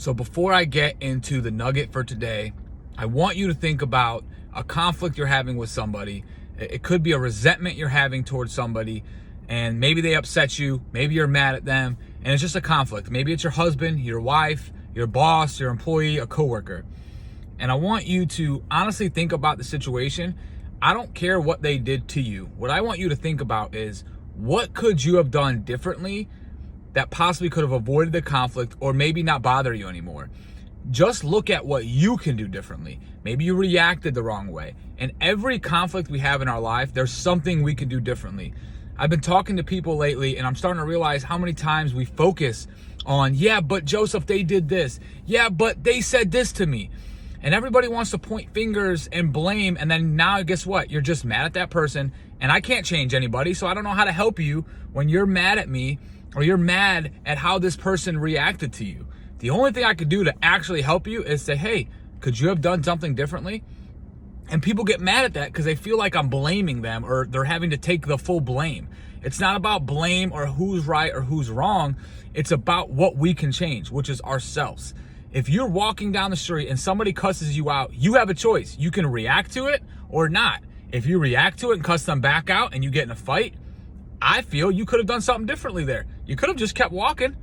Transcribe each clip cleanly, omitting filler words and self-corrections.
So before I get into the nugget for today, I want you to think about a conflict you're having with somebody. It could be a resentment you're having towards somebody, and maybe they upset you, maybe you're mad at them, and it's just a conflict. Maybe it's your husband, your wife, your boss, your employee, a coworker. And I want you to honestly think about the situation. I don't care what they did to you. What I want you to think about is, what could you have done differently that possibly could have avoided the conflict or maybe not bother you anymore? Just look at what you can do differently. Maybe you reacted the wrong way. In every conflict we have in our life, there's something we can do differently. I've been talking to people lately, and I'm starting to realize how many times we focus on, yeah, but Joseph, they did this. Yeah, but they said this to me. And everybody wants to point fingers and blame, and then now guess what? You're just mad at that person, and I can't change anybody, so I don't know how to help you when you're mad at me or you're mad at how this person reacted to you. The only thing I could do to actually help you is say, hey, could you have done something differently? And people get mad at that because they feel like I'm blaming them or they're having to take the full blame. It's not about blame or who's right or who's wrong. It's about what we can change, which is ourselves. If you're walking down the street and somebody cusses you out, you have a choice. You can react to it or not. If you react to it and cuss them back out and you get in a fight, I feel you could have done something differently there. You could have just kept walking.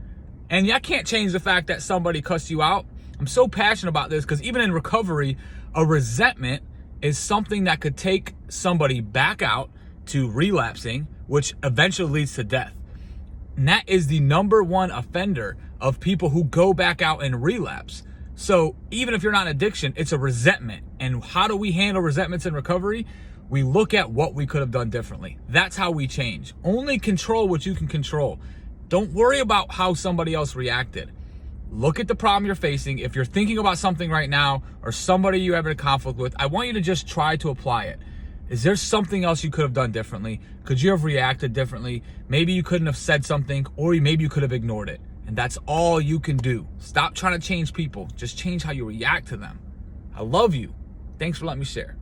And I can't change the fact that somebody cussed you out. I'm so passionate about this because even in recovery, a resentment is something that could take somebody back out to relapsing, which eventually leads to death. And that is the number one offender of people who go back out and relapse. So even if you're not in addiction, it's a resentment. And how do we handle resentments in recovery? We look at what we could have done differently. That's how we change. Only control what you can control. Don't worry about how somebody else reacted. Look at the problem you're facing. If you're thinking about something right now or somebody you have a conflict with, I want you to just try to apply it. Is there something else you could have done differently? Could you have reacted differently? Maybe you couldn't have said something, or maybe you could have ignored it. And that's all you can do. Stop trying to change people. Just change how you react to them. I love you. Thanks for letting me share.